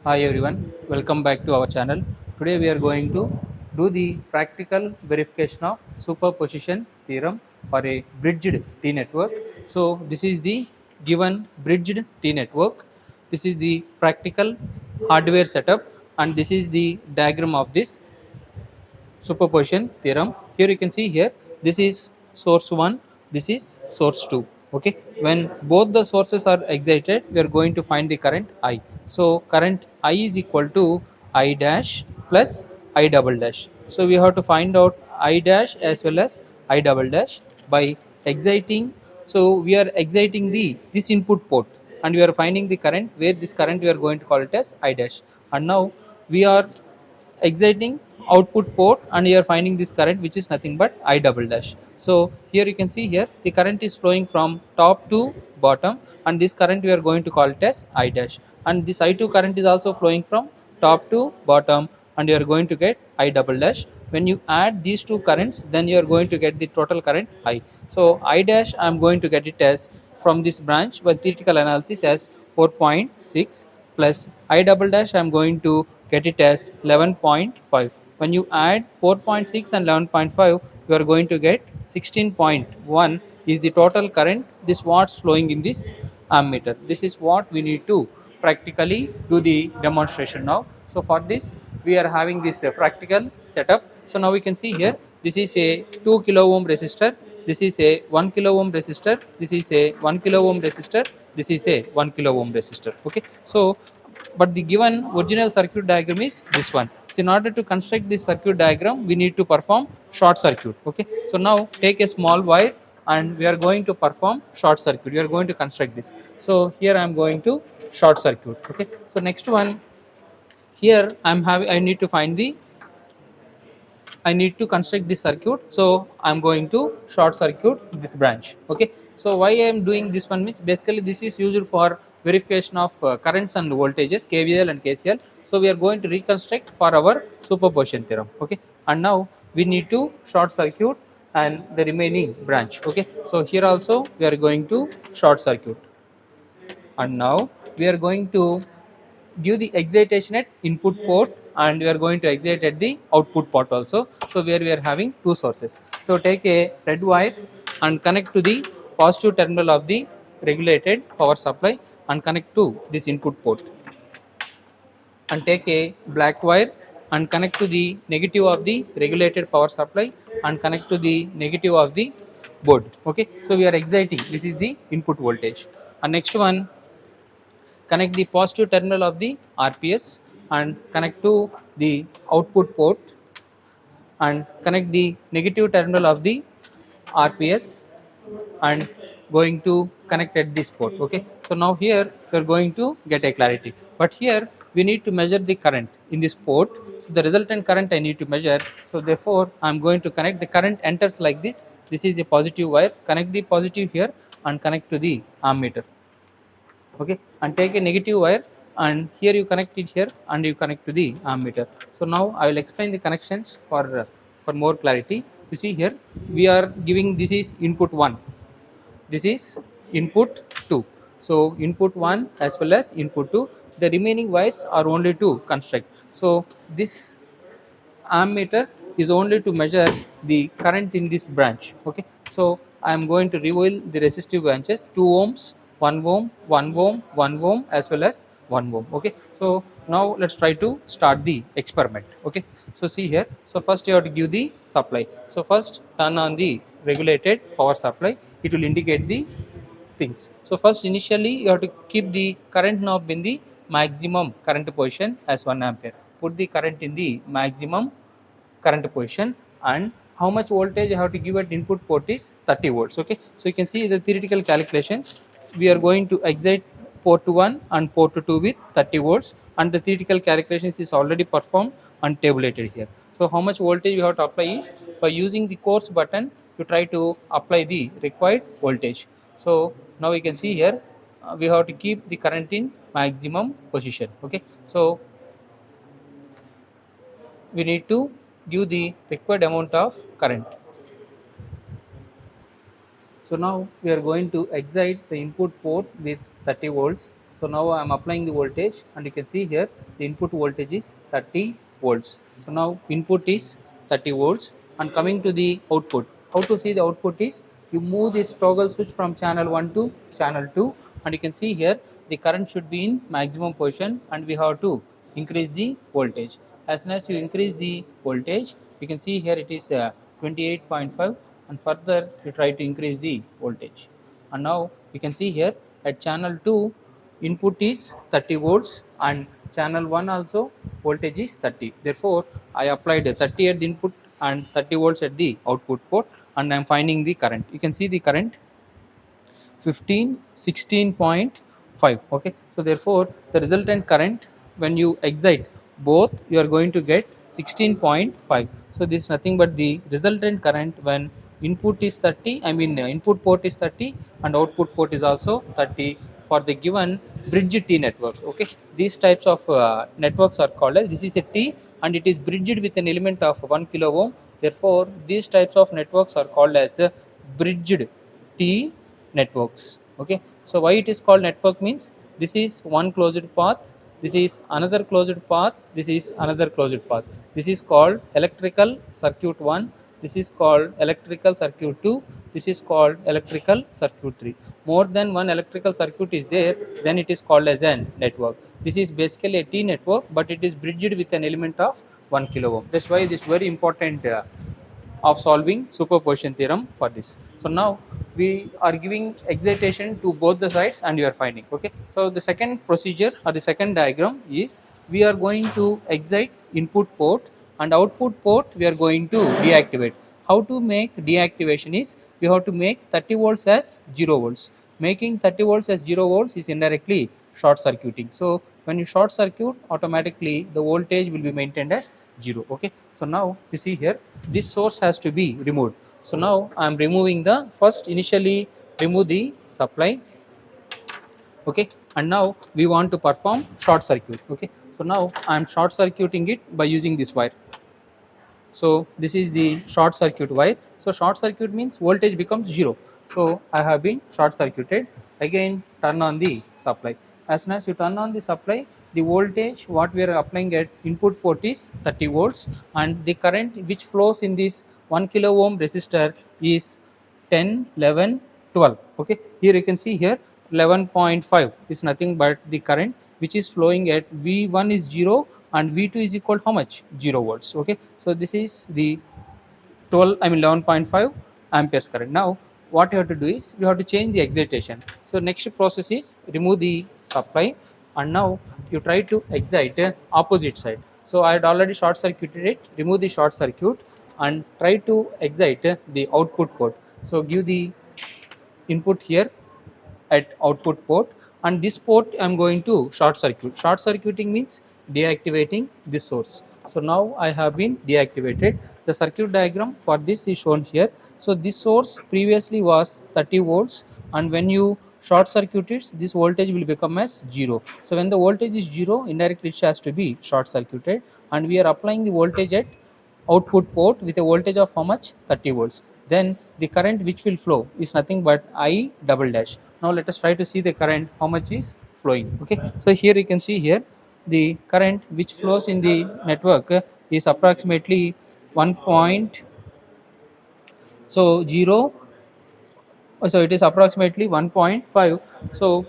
Hi everyone, welcome back to our channel. Today we are going to do the practical verification of superposition theorem for a bridged T network. So this is the given bridged T network. This is the practical hardware setup and this is the diagram of this superposition theorem. Here you can see here this is source 1, this is source 2. Okay, when both the sources are excited we are going to find the current I. So current I is equal to I dash plus I double dash. So we have to find out I dash as well as I double dash by exciting. So we are exciting the this input port and we are finding the current, where this current we are going to call it as I dash. And now we are exciting output port and you are finding this current, which is nothing but I double dash. So here you can see here the current is flowing from top to bottom and this current we are going to call it as I dash, and this I2 current is also flowing from top to bottom and you are going to get I double dash. When you add these two currents, then you are going to get the total current I. So I dash I am going to get it as from this branch by theoretical analysis as 4.6 plus I double dash I am going to get it as 11.5. When you add 4.6 and 11.5, you are going to get 16.1 is the total current, this watts flowing in this ammeter. This is what we need to practically do the demonstration now. So for this we are having this practical setup. So now we can see here this is a 2 kilo ohm resistor, this is a 1 kilo ohm resistor, this is a 1 kilo ohm resistor, this is a 1 kilo ohm resistor. Okay, so but the given original circuit diagram is this one. So in order to construct this circuit diagram we need to perform short circuit. Okay, so now take a small wire and we are going to perform short circuit, we are going to construct this. So here I am going to short circuit. Okay, so next one, here I need to find the, I need to construct this circuit. So I'm going to short circuit this branch. Okay, so why I am doing this one means basically this is used for verification of currents and voltages, KVL and KCL. So we are going to reconstruct for our superposition theorem. Okay, and now we need to short circuit and the remaining branch. Okay, so here also we are going to short circuit, and now we are going to give the excitation at input port and we are going to excite at the output port also. So where we are having two sources. So take a red wire and connect to the positive terminal of the regulated power supply and connect to this input port, and take a black wire and connect to the negative of the regulated power supply and connect to the negative of the board. Okay, so we are exciting, this is the input voltage. And next one, connect the positive terminal of the RPS and connect to the output port and connect the negative terminal of the RPS and going to connect at this port. Okay, so now here we are going to get a clarity, but here we need to measure the current in this port. So the resultant current I need to measure. So therefore I am going to connect, the current enters like this, this is a positive wire, connect the positive here and connect to the ammeter. Okay, and take a negative wire and here you connect it here and you connect to the ammeter. So now I will explain the connections for more clarity. You see here we are giving, this is input 1, this is input 2. So input 1 as well as input 2, the remaining wires are only to construct. So this ammeter is only to measure the current in this branch. Okay, so I am going to reveal the resistive branches, 2 ohms, 1 ohm, 1 ohm, 1 ohm as well as 1 ohm. Okay, so now let's try to start the experiment. Okay, so see here, so first you have to give the supply. So first turn on the regulated power supply, it will indicate the things. So first initially you have to keep the current knob in the maximum current position as 1 ampere. Put the current in the maximum current position, and how much voltage I have to give at input port is 30 volts. Okay, so you can see the theoretical calculations. We are going to excite port 1 and port 2 with 30 volts, and the theoretical calculations is already performed and tabulated here. So how much voltage you have to apply is by using the course button to try to apply the required voltage. So now we can see here we have to keep the current in maximum position. Okay, so we need to give the required amount of current. So now we are going to excite the input port with 30 volts. So now I am applying the voltage, and you can see here the input voltage is 30 volts. So now input is 30 volts, and coming to the output, how to see the output is you move this toggle switch from channel 1 to channel 2, and you can see here the current should be in maximum position, and we have to increase the voltage. As soon as you increase the voltage, you can see here it is 28.5, and further you try to increase the voltage. And now you can see here at channel 2 input is 30 volts, and channel 1 also voltage is 30. Therefore, I applied 30 at the input and 30 volts at the output port, and I am finding the current. You can see the current 16.5. Okay, so therefore the resultant current, when you excite both, you are going to get 16.5. so this is nothing but the resultant current when input is 30, I mean input port is 30 and output port is also 30 for the given bridge T network. Okay, these types of networks are called as, this is a T and it is bridged with an element of 1 kilo ohm. Therefore these types of networks are called as bridged T networks. Okay, so why it is called network means this is one closed path, this is another closed path, this is another closed path. This is called electrical circuit 1, this is called electrical circuit 2, this is called electrical circuit 3. More than one electrical circuit is there, then it is called as an network. This is basically a T network, but it is bridged with an element of 1 kilo ohm. That's why this is very important of solving superposition theorem for this. So now we are giving excitation to both the sides and you are finding. Okay, so the second procedure or the second diagram is we are going to excite input port and output port we are going to deactivate. How to make deactivation is we have to make 30 volts as 0 volts. Making 30 volts as 0 volts is indirectly short circuiting. So when you short circuit, automatically the voltage will be maintained as 0. Okay, so now you see here this source has to be removed. So now I am removing the first, initially remove the supply. Okay, and now we want to perform short circuit. Okay, so now I am short circuiting it by using this wire. So this is the short circuit wire. So short circuit means voltage becomes 0. So I have been short circuited. Again turn on the supply. As soon as you turn on the supply, the voltage what we are applying at input port is 30 volts, and the current which flows in this 1 kilo ohm resistor is 10, 11, 12. Okay, here you can see here 11.5 is nothing but the current which is flowing at V1 is 0 and V2 is equal to how much? 0 volts. Okay, so this is the 11.5 amperes current. Now what you have to do is you have to change the excitation. So next process is remove the supply, and now you try to excite opposite side. So I had already short circuited it. Remove the short circuit and try to excite the output port. So give the input here at output port, and this port I am going to short circuit. Short circuiting means deactivating this source. So now I have been deactivated. The circuit diagram for this is shown here. So this source previously was 30 volts, and when you short circuit it, this voltage will become as 0. So when the voltage is 0, indirectly it has to be short circuited, and we are applying the voltage at output port with a voltage of how much? 30 volts. Then the current which will flow is nothing but I double dash. Now let us try to see the current how much is flowing. Okay, so here you can see here the current which flows in the network is approximately 1 point, so 0, so it is approximately 1.5. So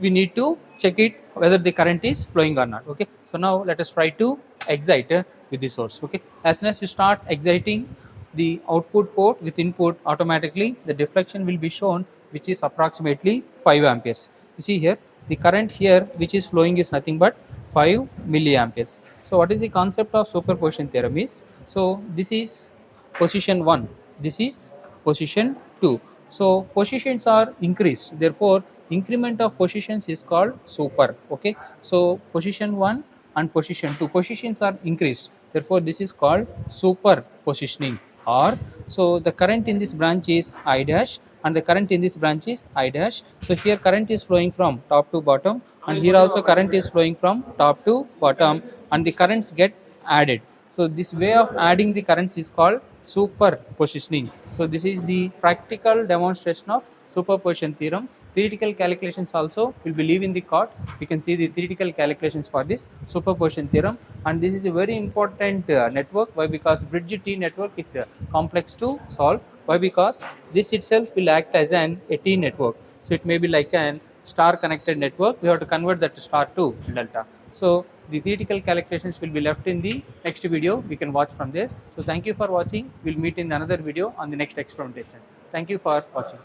we need to check it whether the current is flowing or not. Okay, so now let us try to excite with the source. Okay, as soon as you start exciting the output port with input, automatically the deflection will be shown, which is approximately 5 amperes. You see here the current here which is flowing is nothing but 5 milliamperes. So what is the concept of superposition theorem is, so this is position 1, this is position 2. So positions are increased, therefore increment of positions is called super. Okay, so position 1 and position 2 positions are increased, therefore this is called super positioning. Or so the current in this branch is I dash and the current in this branch is I dash. So here current is flowing from top to bottom, and here also current is flowing from top to bottom, and the currents get added. So this way of adding the currents is called superpositioning. So this is the practical demonstration of superposition theorem Theoretical calculations also will be leave in the card. You can see the theoretical calculations for this superposition theorem, and this is a very important network. Why? Because bridge T network is complex to solve. Why? Because this itself will act as a T network. So it may be like an star connected network. We have to convert that to star to delta. So the theoretical calculations will be left in the next video. We can watch from there. So thank you for watching. We'll meet in another video on the next experimentation. Thank you for watching.